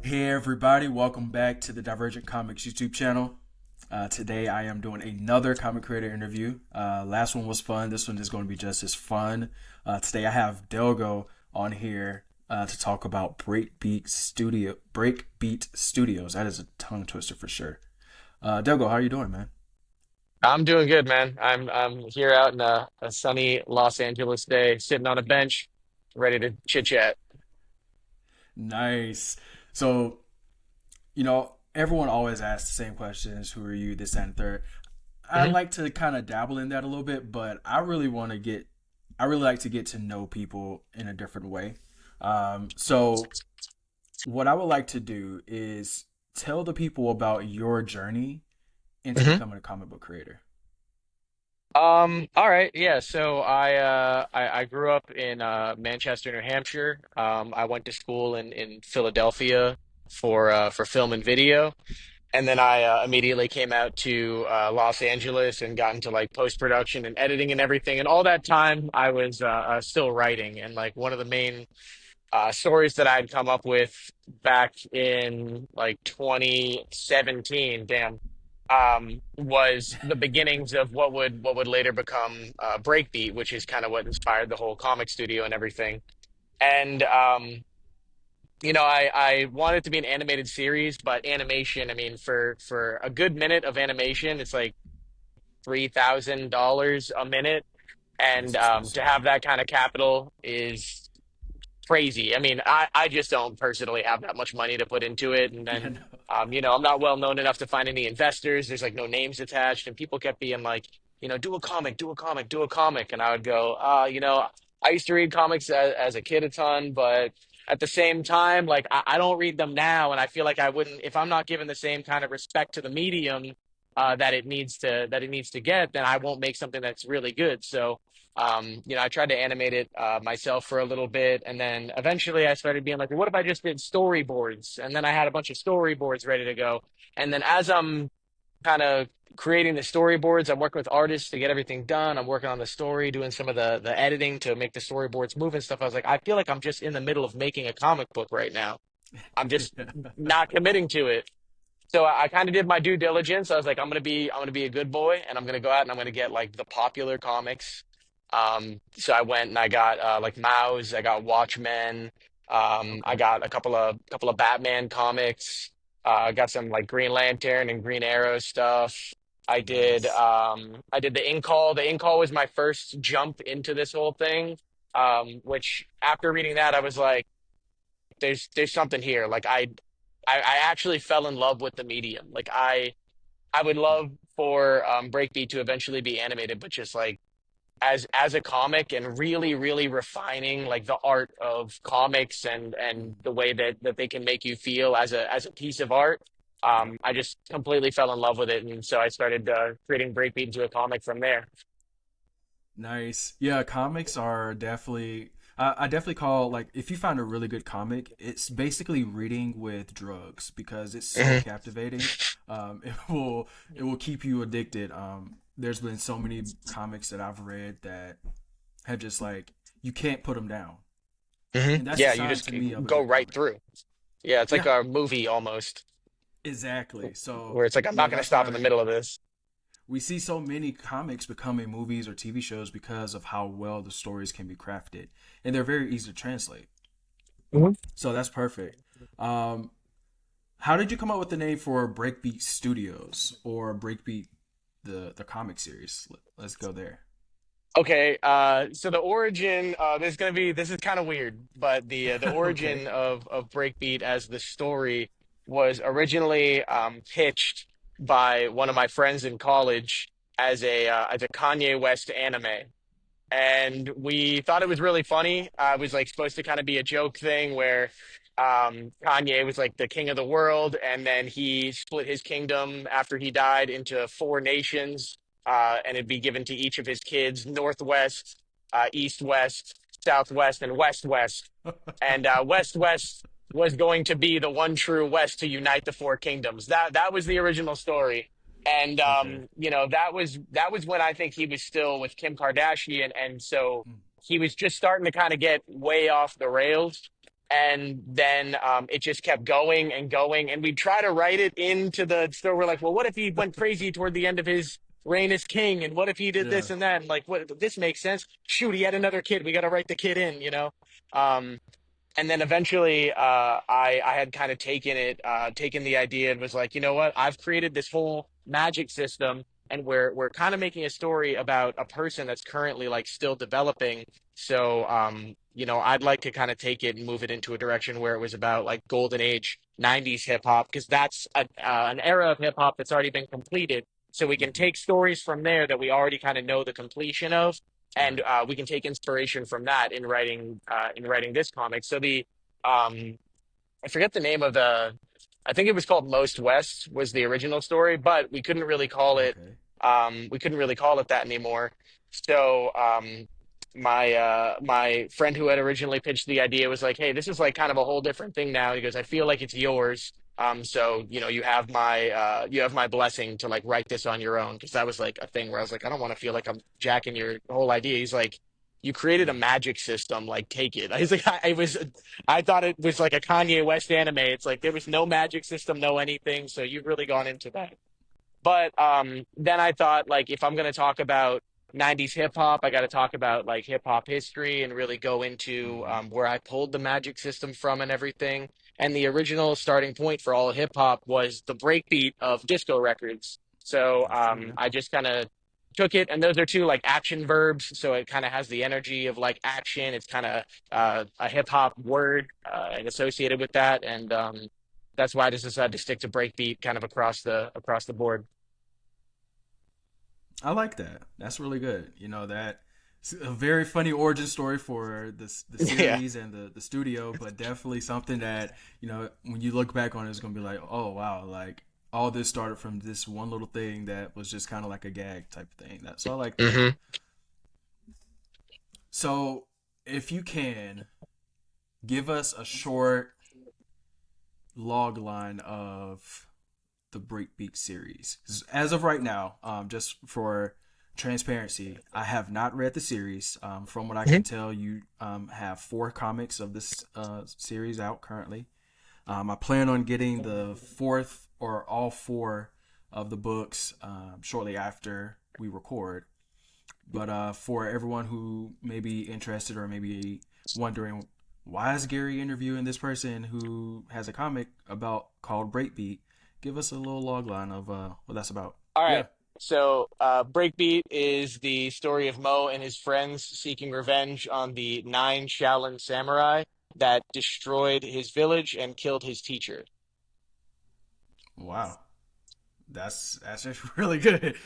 Hey everybody, welcome back to the Divergent Comics YouTube channel. Today I am doing another comic creator interview. Last one was fun. This one is going to be just as fun. Today I have Delgo on here to talk about Breakbeat Studios. That is a tongue twister for sure. Delgo, how are you doing, man? I'm doing good, man. I'm here out in a sunny Los Angeles day, sitting on a bench, ready to chit chat. Nice. So, everyone always asks the same questions: Who are you? This that, and third. I Hmm. like to kind of dabble in that a little bit, but I really like to get to know people in a different way. So what I would like to do is tell the people about your journey into Hmm. becoming a comic book creator. All right, yeah. So I grew up in Manchester, New Hampshire. I went to school in Philadelphia for film and video. And then I immediately came out to Los Angeles and got into like post production and editing and everything. And all that time, I was still writing. And like one of the main stories that I'd come up with back in like 2017, damn, was the beginnings of what would later become Breakbeat, which is kind of what inspired the whole comic studio and everything. And I wanted to be an animated series, but animation, I mean, for a good minute of animation, it's like $3,000 a minute, That's and to expensive. have that kind of capital is crazy. I mean, I just don't personally have that much money to put into it. And Yeah, then, no. I'm not well known enough to find any investors. There's like no names attached, and people kept being like, do a comic, do a comic, do a comic. And I would go, I used to read comics as a kid a ton, but at the same time, like I don't read them now, and I feel like I wouldn't if I'm not given the same kind of respect to the medium that it needs to get, then I won't make something that's really good. So I tried to animate it myself for a little bit, and then eventually I started being like, well, what if I just did storyboards? And then I had a bunch of storyboards ready to go. And then as I'm kind of creating the storyboards, I'm working with artists to get everything done. I'm working on the story, doing some of the editing to make the storyboards move and stuff. I was like, I feel like I'm just in the middle of making a comic book right now. I'm just not committing to it. So I kind of did my due diligence. I was like, I'm gonna be a good boy, and I'm gonna go out and I'm gonna get like the popular comics. So I went and I got like Mouse, I got Watchmen, I Okay. got a couple of Batman comics. I got some like Green Lantern and Green Arrow stuff. Nice. I did the In Call. The In Call was my first jump into this whole thing. Which after reading that, I was like, there's something here. Like I actually fell in love with the medium. Like I would love for Breakbeat to eventually be animated, but just like as a comic and really really refining like the art of comics and the way that they can make you feel as a piece of art. Yeah. I just completely fell in love with it, and so I started creating Breakbeat into a comic from there. Nice. Yeah, comics are definitely. I definitely call like if you find a really good comic, it's basically reading with drugs because it's so Hmm. captivating. It will keep you addicted. There's been so many comics that I've read that have just like you can't put them down, Hmm. and that's the Yeah, you sign just to me of a go good right comic. through. Yeah, it's like Yeah, a movie almost, exactly. So where it's like I'm not going to that's stop in the why middle of this. we see so many comics becoming movies or TV shows because of how well the stories can be crafted, and they're very easy to translate. Mhm. So that's perfect. Um, how did you come up with the name for Breakbeat Studios or Breakbeat the comic series? Let's go there. Okay, so the origin, this is kind of weird, but the Okay. origin of Breakbeat as the story was originally pitched by one of my friends in college as a Kanye West anime, and we thought it was really funny. It was like supposed to kind of be a joke thing where Kanye was like the king of the world, and then he split his kingdom after he died into four nations, and it'd be given to each of his kids: Northwest, East West, Southwest, and West West. And West West was going to be the one true West to unite the four kingdoms. That was the original story. And Okay. that was when I think he was still with Kim Kardashian, and so he was just starting to kind of get way off the rails. And then it just kept going and going. And we try to write it into the story. We're like, well, what if he went crazy toward the end of his reign as king? And what if he did Yeah. this and that? And like, what? This makes sense. Shoot, he had another kid. We got to write the kid in, you know? Um, and then eventually I had kind of taken the idea and was like, you know what, I've created this whole magic system, and we're kind of making a story about a person that's currently like still developing. So I'd like to kind of take it and move it into a direction where it was about like golden age 90s hip hop, because that's an era of hip hop that's already been completed, so we can Hmm. take stories from there that we already kind of know the completion of, and Right. we can take inspiration from that in writing this comic. So the I forget the name of the, I think it was called Most West was the original story, but Okay. we couldn't really call it that anymore. So my friend who had originally pitched the idea was like, "Hey, this is like kind of a whole different thing now." He goes, "I feel like it's yours. So you have my blessing to like write this on your own," because that was like a thing where I was like, I don't want to feel like I'm jacking your whole idea. He's like, "You created a Yeah. magic system, like take it." I was like, I thought it was like a Kanye West anime. It's like there was no magic system, no anything. So you've really gone into that. But then I thought, like, if I'm going to talk about 90s hip hop, I got to talk about like hip hop history and really go into Hmm. where I pulled the magic system from and everything. And the original starting point for all hip hop was the breakbeat of disco records. So That's true. I just kind of took it, and those are two like action verbs. So it kind of has the energy of like action. It's kind of a hip hop word and associated with that. And that's why I just decided to stick to breakbeat kind of across the board. I like that. That's really good. You know that it's a very funny origin story for the Yeah. series and the studio, but definitely something that when you look back on it, it's gonna be like, oh wow, like all this started from this one little thing that was just kind of like a gag type of thing. So I like that. Hmm. So if you can give us a short log line of the Breakbeat series. As of right now, just for transparency, I have not read the series. From what I can Hmm. tell, you have four comics of this series out currently. I plan on getting the fourth or all four of the books shortly after we record. But for everyone who may be interested or maybe wondering, why is Gary interviewing this person who has a comic about called Breakbeat? Give us a little log line of what that's about. All Yeah. right. So, Breakbeat is the story of Mo and his friends seeking revenge on the nine Shaolin samurai that destroyed his village and killed his teacher. Wow. That's just really good.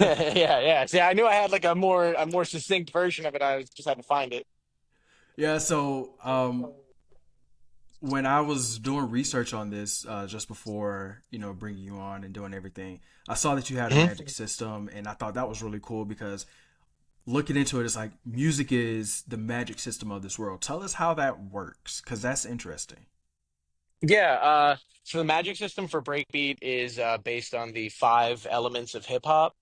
Yeah, yeah. See, I knew I had like a more succinct version of it. Just had to find it. Yeah. So when I was doing research on this just before bringing you on and doing everything, I saw that you had a Mhm. magic system, and I thought that was really cool because looking into it, it's like music is the magic system of this world. Tell us how that works, because that's interesting. Yeah, so the magic system for Breakbeat is based on the five elements of hip hop,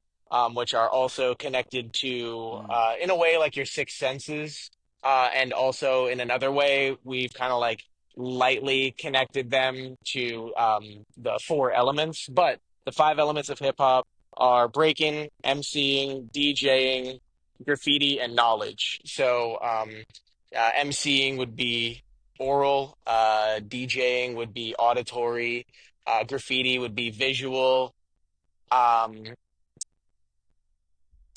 which are also connected to, Mm, in a way, like your six senses. And also in another way, we've kind of like lightly connected them to the four elements. But the five elements of hip hop are breaking, MCing, DJing, graffiti, and knowledge. So MCing would be oral, DJing would be auditory, graffiti would be visual. Um,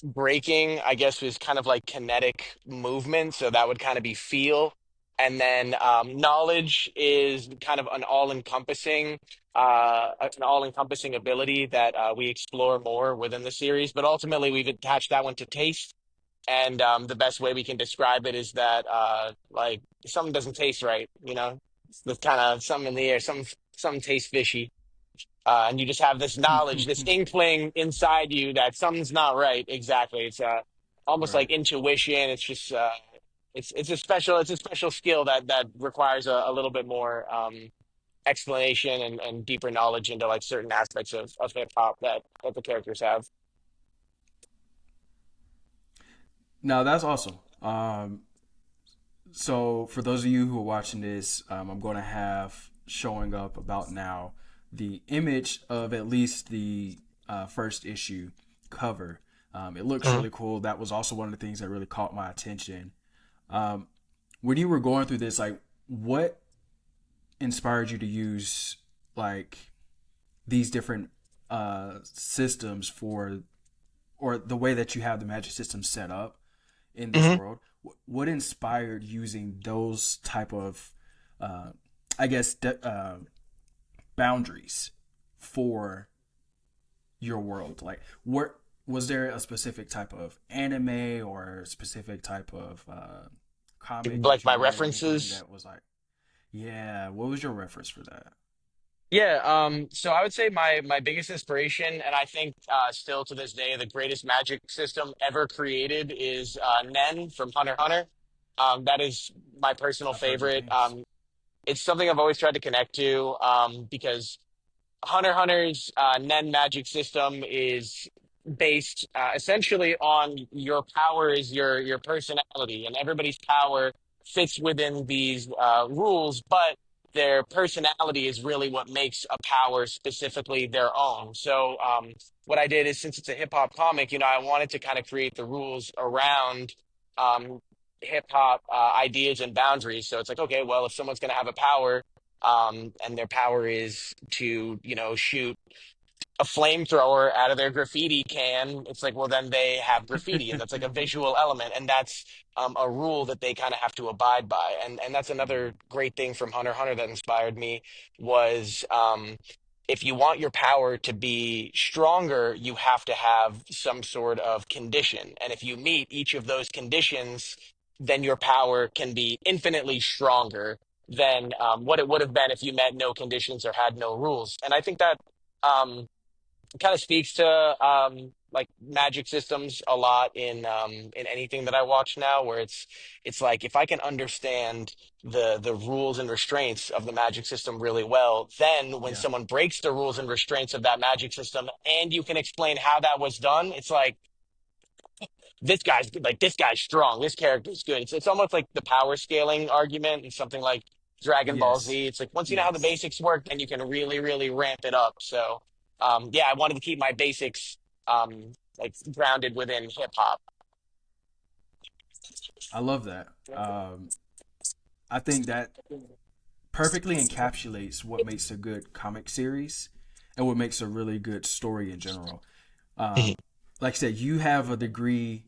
Breaking, I guess, was kind of like kinetic movement, so that would kind of be feel. And then knowledge is kind of an all-encompassing ability that we explore more within the series. But ultimately, we've attached that one to taste. And the best way we can describe it is that like something doesn't taste right, you know? There's kind of something in the air, something tastes fishy. And you just have this knowledge, this inkling inside you that something's not right. Exactly. It's almost like right. intuition. It's just it's a special skill that requires a little bit more explanation and deeper knowledge into like certain aspects of hip hop that the characters have. Now that's awesome. So for those of you who are watching this, I'm going to have showing up about now the image of at least the first issue cover. It looks Mhm. really cool. That was also one of the things that really caught my attention. Um, when you were going through this, like, what inspired you to use like these different systems for, or the way that you have the magic system set up in this Mhm. world? What inspired using those type of, uh, I guess, boundaries for your world? Like, what was there a specific type of anime or a specific type of comic Like that you my read or anything references. that was like, yeah, what was your reference for that? Yeah, so I would say my biggest inspiration, and I think still to this day, the greatest magic system ever created is Nen from Hunter x Hunter. That is my personal I've heard good favorite. things. It's something I've always tried to connect to because Hunter x Hunter's Nen magic system is based essentially on your power is your personality, and everybody's power fits within these rules, but their personality is really what makes a power specifically their own. So, what I did is since it's a hip hop comic, I wanted to kind of create the rules around um, hip hop ideas and boundaries. So it's like, okay, well, if someone's going to have a power and their power is to, shoot a flamethrower out of their graffiti can, it's like, well, then they have graffiti, and that's like a visual element, and that's a rule that they kind of have to abide by. And that's another great thing from Hunter x Hunter that inspired me was if you want your power to be stronger, you have to have some sort of condition, and if you meet each of those conditions, then your power can be infinitely stronger than what it would have been if you met no conditions or had no rules. And I think that um, kind of speaks to like magic systems a lot in anything that I watch now, where it's like if I can understand the rules and restraints of the magic system really well, then when Yeah. someone breaks the rules and restraints of that magic system and you can explain how that was done, it's like this guy's strong, this character's good. It's almost like the power scaling argument and something like Dragon Ball Yes. Z. It's like once you know how the Yes. basics work, then you can really, really ramp it up. So yeah, I wanted to keep my basics like grounded within hip hop. I love that. I think that perfectly encapsulates what makes a good comic series and what makes a really good story in general. Mhm. Um, like I said, you have a degree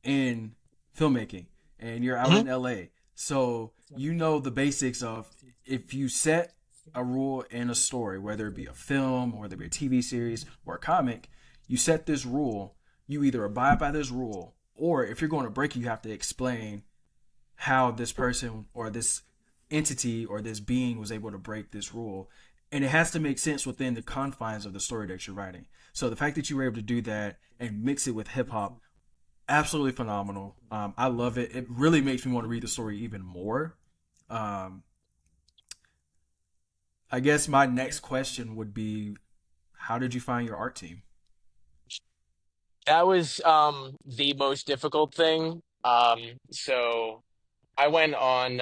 in filmmaking and you're out Mhm. in LA. So you know the basics of, if you set a rule in a story, whether it be a film, or whether it be a TV series or a comic, you set this rule, you either abide by this rule, or if you're going to break it, you have to explain how this person or this entity or this being was able to break this rule. And it has to make sense within the confines of the story that you're writing. So the fact that you were able to do that and mix it with hip hop, absolutely phenomenal. I love it. It really makes me want to read the story even more. Um, I guess my next question would be, how did you find your art team? That was the most difficult thing. So I went on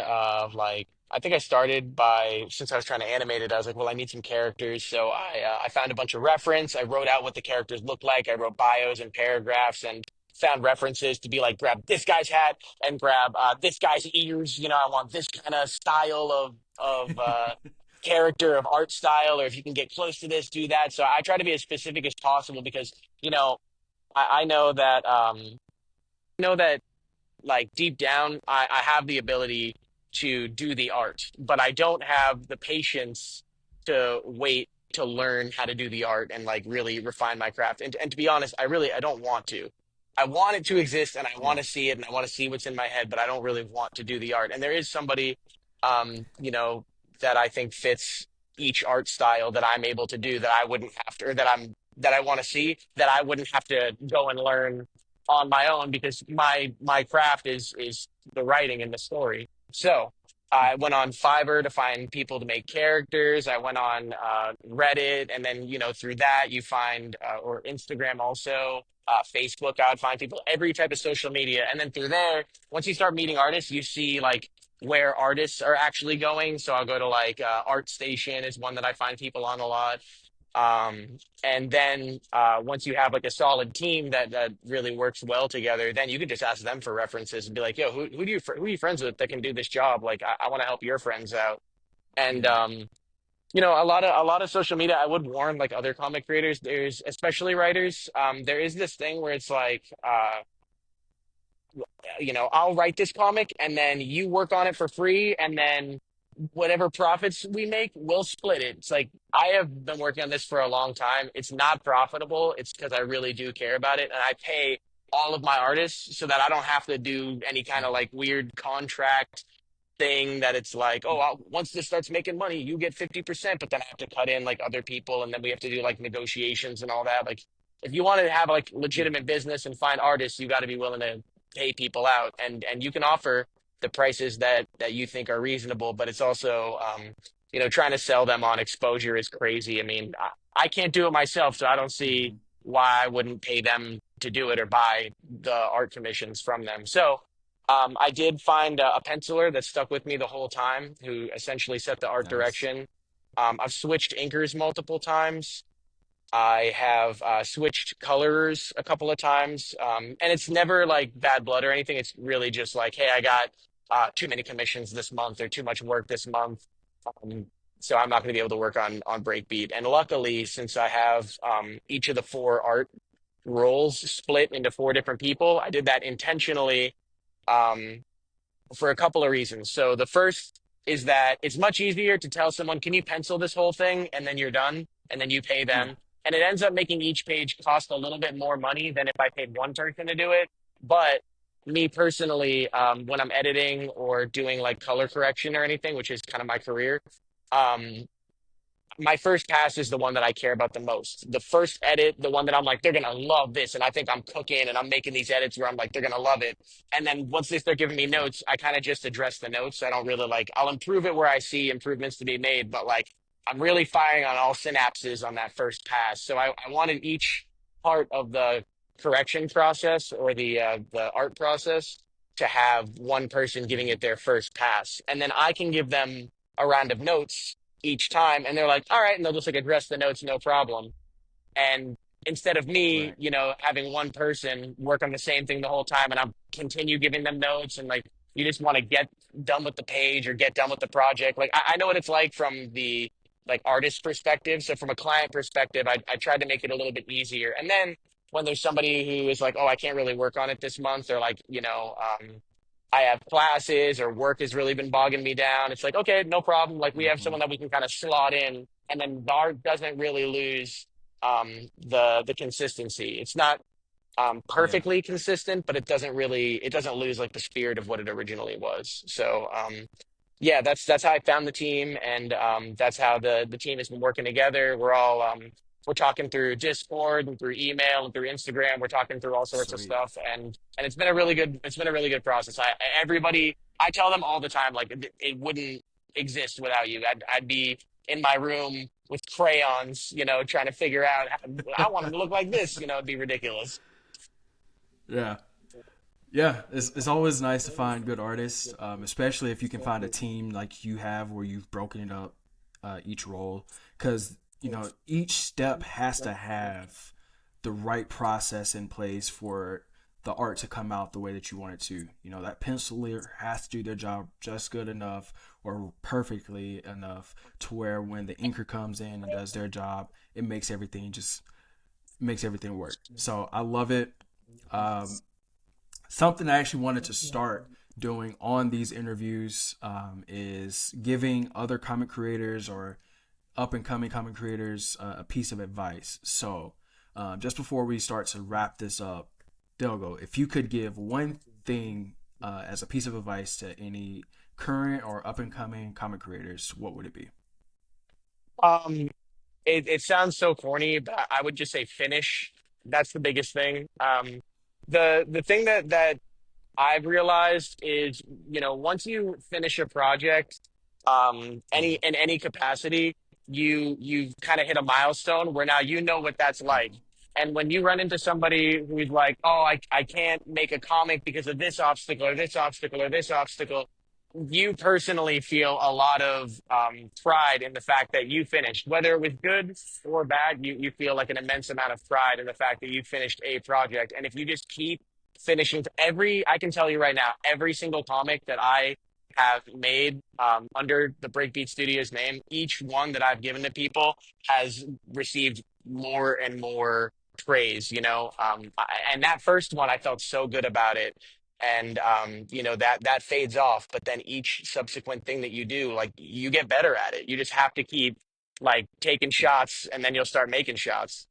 like I think I started by since I was trying to animate it, I was like, well, I need some characters. So I found a bunch of reference. I wrote out what the characters looked like. I wrote bios and paragraphs and found references to be like grab this guy's hat and grab this guy's ears. I want this kind of style of character of art style, or if you can get close to this, do that. So I try to be as specific as possible because I know that like deep down, I have the ability to do the art, but I don't have the patience to wait to learn how to do the art and like really refine my craft. And to be honest, I don't want to. I want it to exist and I Yeah. want to see it and I want to see what's in my head, but I don't really want to do the art. And there is somebody, that I think fits each art style that I'm able to do that I wouldn't have to, or that I want to see that I wouldn't have to go and learn on my own because my craft is the writing and the story. So I went on Fiverr to find people to make characters. I went on Reddit, and then through that you find or Instagram also. Facebook, I would find people every type of social media, and then through there, once you start meeting artists, you see like where artists are actually going. So I'll go to like Art Station is one that I find people on a lot. And then once you have like a solid team that really works well together, then you can just ask them for references and be like, "Yo, who are you friends with that can do this job? Like, I want to help your friends out." And Yeah. a lot of social media, I would warn like other comic creators, there's especially writers. There is this thing where it's like, I'll write this comic and then you work on it for free, and then whatever profits we make, we'll split it. It's like I have been working on this for a long time. It's not profitable. It's because I really do care about it, and I pay all of my artists so that I don't have to do any kind of like weird contract thing that it's like, oh, once this starts making money, you get 50%, but then I have to cut in like other people, and then we have to do like negotiations and all that. Like, if you want to have like Yeah. legitimate business and find artists, you got to be willing to pay people out, and you can offer the prices that you think are reasonable, but it's also, trying to sell them on exposure is crazy. I mean, I can't do it myself, so I don't see Mhm. why I wouldn't pay them to do it or buy the art commissions from them. So I did find a penciler that stuck with me the whole time, who essentially set the art Nice. direction. I've switched inkers multiple times. I have switched colorers a couple of times, and it's never like bad blood or anything. It's really just like, hey, I got too many commissions this month or too much work this month, um, so I'm not going to be able to work on Breakbeat. And luckily, since I have each of the four art roles split into four different people, I did that intentionally, um, for a couple of reasons. So the first is that it's much easier to tell someone, can you pencil this whole thing? And then you're done, and then you pay Yeah. them. And it ends up making each page cost a little bit more money than if I paid one person to do it. But me personally, when I'm editing or doing like color correction or anything, which is kind of my career, um, my first pass is the one that I care about the most. The first edit, the one that I'm like, they're gonna love this, and I think I'm cooking and I'm making these edits where I'm like, they're gonna love it. And then once they start giving me Yeah. notes, I kind of just address the notes. I don't really like, I'll improve it where I see improvements to be made, but like I'm really firing on all synapses on that first pass. So I wanted each part of the correction process or the art process to have one person giving it their first pass, and then I can give them a round of notes each time, and they're like, all right, and they'll just like address the notes, no problem. And instead of me, Right. having one person work on the same thing the whole time, and I'm continue giving them notes, and like you just want to get done with the page or get done with the project. Like I know what it's like from the like artist perspective. So from a client perspective, I tried to make it a little bit easier. And then when there's somebody who is like, oh, I can't really work on it this month, or like, I have classes or work has really been bogging me down. It's like, okay, no problem. Like we have Hmm. someone that we can kind of slot in, and then the art doesn't really lose the consistency. It's not Yeah. perfectly consistent, but it doesn't lose like the spirit of what it originally was. So yeah, that's how I found the team, and that's how the team has been working together. We're talking through Discord and through email and through Instagram. We're talking through all sorts of Sweet. stuff, and it's been a really good process. I tell them all the time, like it wouldn't exist without you. I'd be in my room with crayons, trying to figure out I want them to look like this. It'd be ridiculous. Yeah. Yeah, it's always nice to find good artists, especially if you can find a team like you have where you've broken it up, each role, because each step has to have the right process in place for the art to come out the way that you want it to. That penciler has to do their job just good enough or perfectly enough to where when the inker comes in and does their job, it makes everything work. So I love it. Um, Something I actually wanted to start doing on these interviews, is giving other comic creators or up and coming comic creators, a piece of advice. So, just before we start to wrap this up, Delgo, if you could give one thing, as a piece of advice to any current or up and coming comic creators, what would it be? Um, it sounds so corny, but I would just say finish. That's the biggest thing. The thing that I've realized is, once you finish a project, any Mm-hmm. in any capacity, you've kind of hit a milestone where now you know what that's like. Mm-hmm. And when you run into somebody who's like, oh, I can't make a comic because of this obstacle or this obstacle or this obstacle, you personally feel a lot of pride in the fact that you finished, whether it was good or bad. You feel like an immense amount of pride in the fact that you finished a project. And if you just keep finishing I can tell you right now, every single comic that I have made under the Breakbeat Studios name, each one that I've given to people has received more and more praise, and that first one, I felt so good about it. And that fades off, but then each subsequent thing that you do, like, you get better at it. You just have to keep like taking shots, and then you'll start making shots.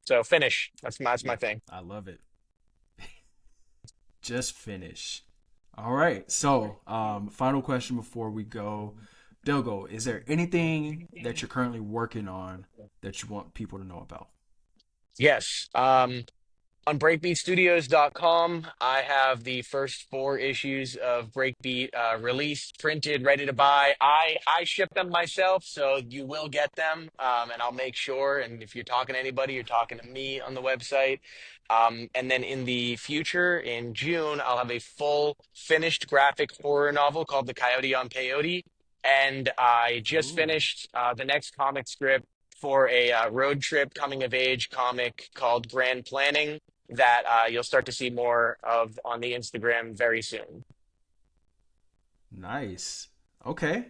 So finish. That's my Yeah, thing. I love it. Just finish. All right. So, final question before we go. Delgo, is there anything that you're currently working on that you want people to know about? Yes. On breakbeatstudios.com, I have the first four issues of Breakbeat released, printed, ready to buy. I ship them myself, so you will get them, and I'll make sure. And if you're talking to anybody, you're talking to me on the website. And then in the future, in June, I'll have a full finished graphic horror novel called The Coyote on Peyote. And I just Ooh, finished the next comic script for a road trip coming of age comic called Grand Planning that you'll start to see more of on the Instagram very soon. nice. Okay.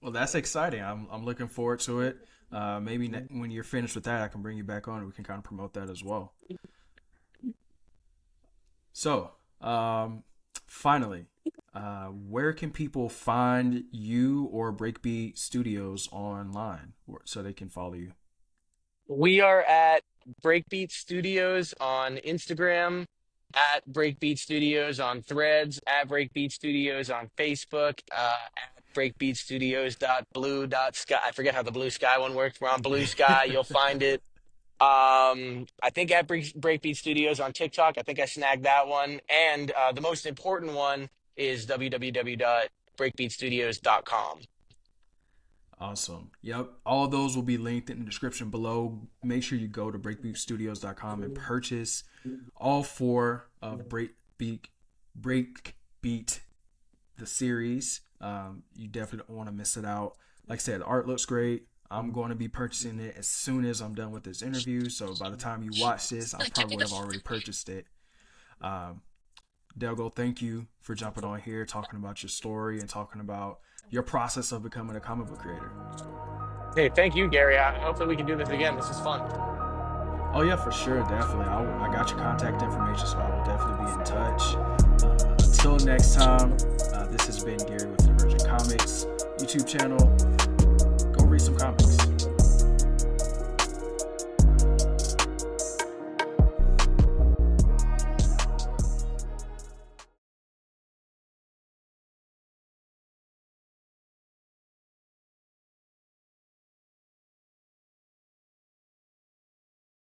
Well, that's exciting. I'm looking forward to it. Maybe when you're finished with that, I can bring you back on and we can kind of promote that as well. So, finally, where can people find you or Breakbeat Studios online so they can follow you? We are at Breakbeat Studios on Instagram, at Breakbeat Studios on Threads, at Breakbeat Studios on Facebook, at breakbeatstudios.blue.sky. I forget how the blue sky one works. We're on Blue Sky. You'll find it. I think at Breakbeat Studios on TikTok. I think I snagged that one. And the most important one is www.breakbeatstudios.com. Awesome. Yep. All those will be linked in the description below. Make sure you go to breakbeatstudios.com and purchase all four of Breakbeat the series. You definitely don't want to miss it out. Like I said, the art looks great. I'm going to be purchasing it as soon as I'm done with this interview. So by the time you watch this, I probably would have already purchased it. Um, Delgo, thank you for jumping on here, talking about your story and talking about your process of becoming a comic book creator. Hey, thank you, Gary. Hopefully we can do this again. This is fun. Oh yeah, for sure, definitely. I got your contact information, so I will definitely be in touch. Until next time, this has been Gary with Divergent Comics YouTube channel. Go read some comics.